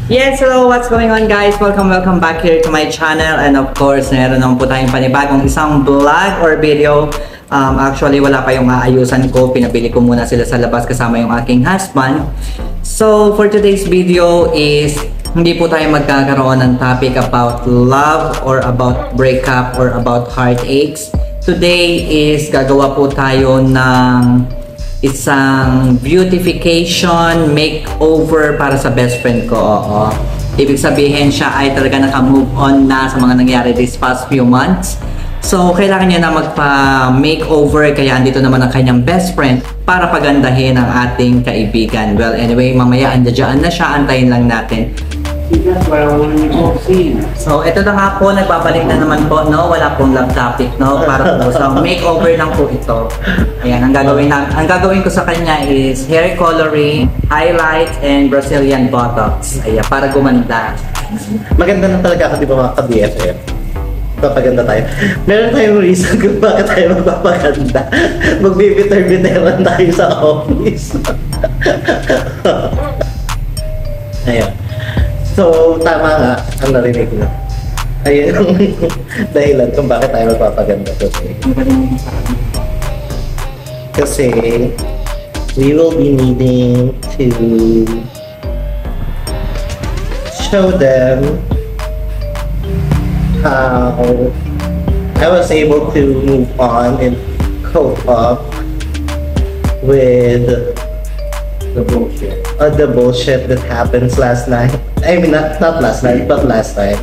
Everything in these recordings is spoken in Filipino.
Yes, hello, what's going on guys? Welcome back here to my channel. And of course, meron naman po tayong panibagong isang vlog or video. Actually, wala pa yung aayusan ko. Pinabili ko muna sila sa labas kasama yung aking husband. So, for today's video is hindi po tayo magkakaroon ng topic about love or about breakup or about heartaches. Today is gagawa po tayo ng isang beautification makeover para sa best friend ko. Oo. Ibig sabihin siya ay talaga naka-move on na sa mga nangyari this past few months. So, kailangan niya na magpa-makeover kaya andito naman ang kanyang best friend para pagandahin ang ating kaibigan. Well, anyway, mamaya andyan na siya. Antayin lang natin. So, ito na nga po, nagbabalik na naman po, no? Wala pong love topic, no? Para po sa makeover lang po ito. Ayan, ang gagawin ko sa kanya is hair coloring, highlight, and Brazilian Botox. Ayan, para gumanda. Maganda na talaga ako, di ba mga ka-BFF? Magpapaganda tayo. Meron tayong reason kung bakit tayo magpapaganda. Magbibiter-biteran tayo sa office. Ayun. So, tama nga ang narinig mo. Ayun ang dahilan kung bakit tayo magpapaganda today. Kasi, we will be needing to show them how I was able to move on and cope up with the bullshit that happens last night. I mean, not last night, but last night.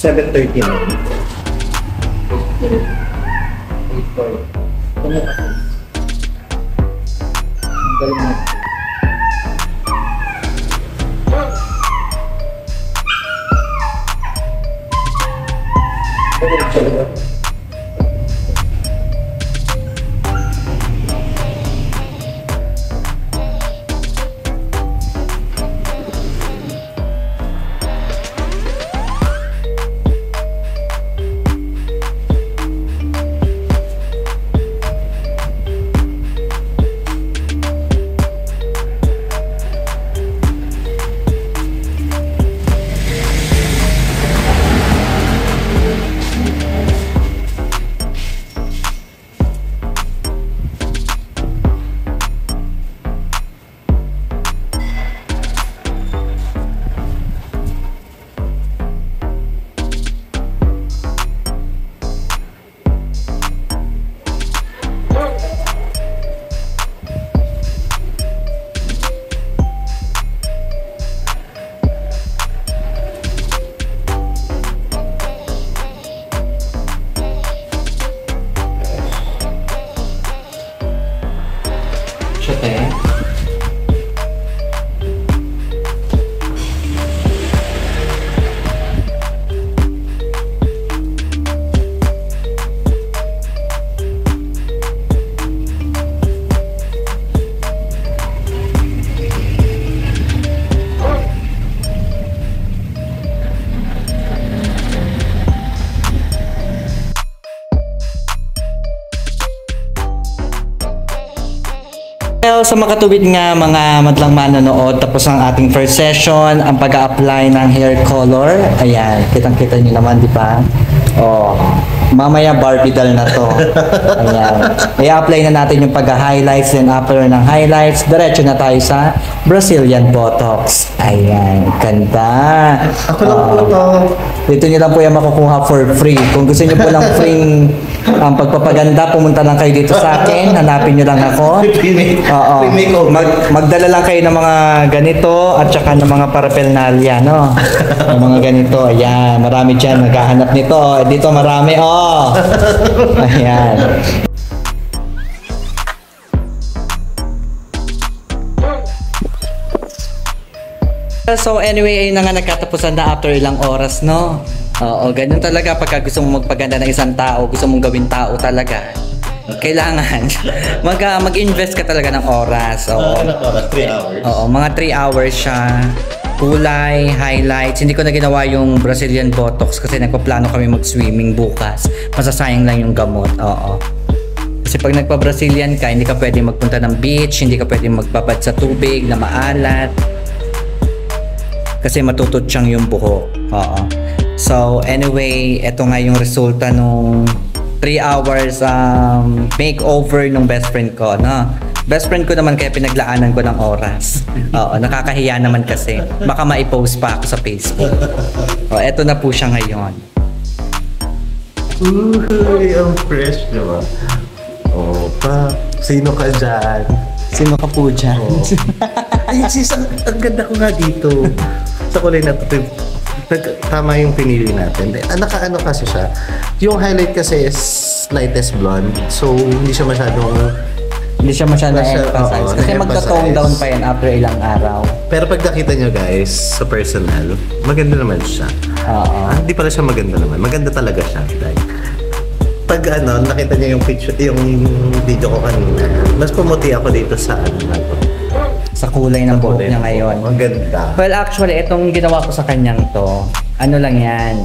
7:30 na. Well, sa makatubid nga mga madlang manonood, tapos ang ating first session, ang pag-a-apply ng hair color. Ayan, kitang-kita nyo naman, di ba? Oh, mamaya Barbie doll na to. Ayan. I-apply na natin yung pag-highlights, then after ng highlights, diretso na tayo sa Brazilian Botox. Ayan, ganda. Ako lang po to. Dito nyo lang po yung makukuha for free. Kung gusto nyo po lang free ang pagpapaganda, pumunta lang kayo dito sa akin. Hanapin nyo lang ako. Oo. Magdala lang kayo ng mga ganito at saka ng mga paraphernalia, no? Yung mga ganito. Ayan. Marami dyan naghahanap nito. Dito marami, oh. Ayan. So anyway, ayun na nga nagkatapusan na after ilang oras, no? Oo, ganun talaga pagka gusto mong magpaganda ng isang tao, gusto mong gawin tao talaga. Kailangan mag-invest ka talaga ng oras. Oo. 3 hours. Oo, mga 3 hours siya. Kulay, highlights. Hindi ko na ginawa yung Brazilian Botox kasi nagpaplano kami mag-swimming bukas. Masasayang lang yung gamot. Oo. Kasi pag nagpa-Brazilian ka, hindi ka pwede magpunta ng beach, hindi ka pwede magbabad sa tubig na maalat. Kasi matututsang yung buhok. Oo. So, anyway, ito nga yung resulta nung 3 hours makeover nung best friend ko, no? Best friend ko naman kaya pinaglaanan ko ng oras. Oo, nakakahiya naman kasi. Baka ma-post pa ako sa Facebook. O, eto na po siya ngayon. Uy, ang fresh, di ba? Oh, pa, sino ka dyan? Sino ka po dyan? Oh. Ay, sis, ang ganda ko nga dito. Sa kulay na to, tama yung pinili natin. Naka-ano kasi siya. Yung highlight kasi is lightest blonde. So, hindi siya masyadong emphasize. Kasi magta-tone down pa yan after ilang araw. Pero pag nakita nyo guys, sa personal, maganda naman siya. Oo. Hindi pala siya maganda naman. Maganda talaga siya. Like, pag nakita niyo yung picture, yung video ko kanina, mas pumuti ako dito sa sa kulay ng buhok niya ngayon. Ang ganda. Well, actually, itong ginawa ko sa kanyang to, ano lang yan,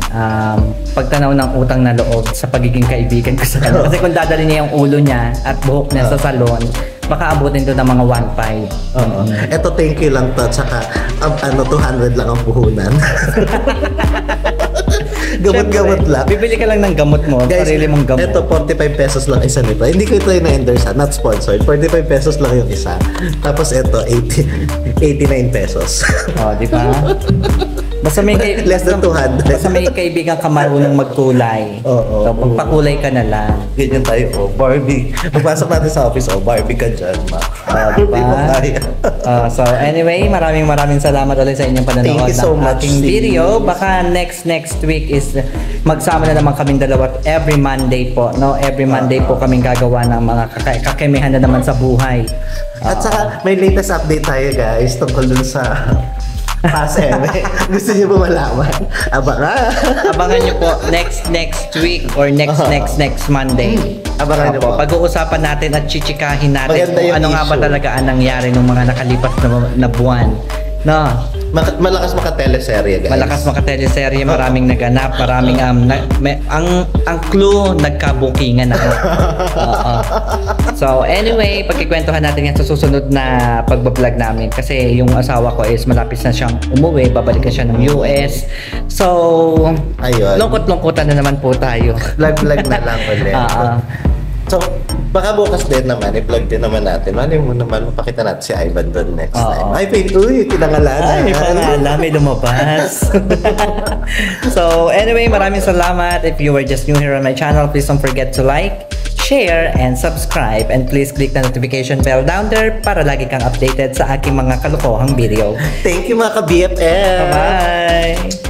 pagtanaw ng utang na loob sa pagiging kaibigan ko sa kanya. Kasi kung dadali niya yung ulo niya at buhok niya sa salon, baka abutin to ng mga 1.5. Oo. Ito, thank you lang to. Tsaka, 200 lang ang puhunan. Gamot-gamot lang. Bibili ka lang ng gamot mo, Guys, sarili mong gamot. Ito, 45 pesos lang isa nito. Hindi ko ito na-endorse, not sponsored. 45 pesos lang yung isa. Tapos ito, 89 pesos. Oh, di ba? Basta may Less than 200. Basta may kaibigan ka marunong magkulay. Oo. So, pagpakulay ka na lang. Ganyan tayo, Barbie. Pagpasok natin sa office, Barbie ka dyan, ma. Diba? Hindi mo kaya. So anyway, maraming salamat ulit sa inyong panonood Thank you so ng much, ating Steve. video. Baka next week is magsama na naman kaming dalawa every Monday po, no? Every Monday po kaming gagawa ng mga kakimihan na naman sa buhay. At saka, may latest update tayo, guys, tungkol dun sa Pass Eme. Gusto niyo ba malaman? Abangan nyo po next week or next Monday. Abangan nyo po. Pag-uusapan natin at chichikahin natin Maganda kung yung ano nga ba issue. talaga ang nangyari ng mga nakalipas na buwan. No? Malakas maka-teleserye, guys. Malakas makateleserye, maraming naganap, maraming ang clue nagkabukingan ako. Oo. So anyway, pagkikwentuhan natin yan sa susunod na pagbablog namin kasi yung asawa ko is malapit na siyang umuwi, babalik na siya ng US. So Ayun. lungkot-lungkotan na naman po tayo. Vlog na lang ulit. Oo. So, baka bukas din naman, i-vlog din naman natin. Mali mo naman, mapakita natin si Ivan doon next time. Ay, uy, tinangalanan. Ay, may pangalan, may lumabas. So, anyway, maraming salamat. If you were just new here on my channel, please don't forget to like, share, and subscribe. And please click the notification bell down there para lagi kang updated sa aking mga kalokohang video. Thank you, mga ka-BFF. Bye-bye!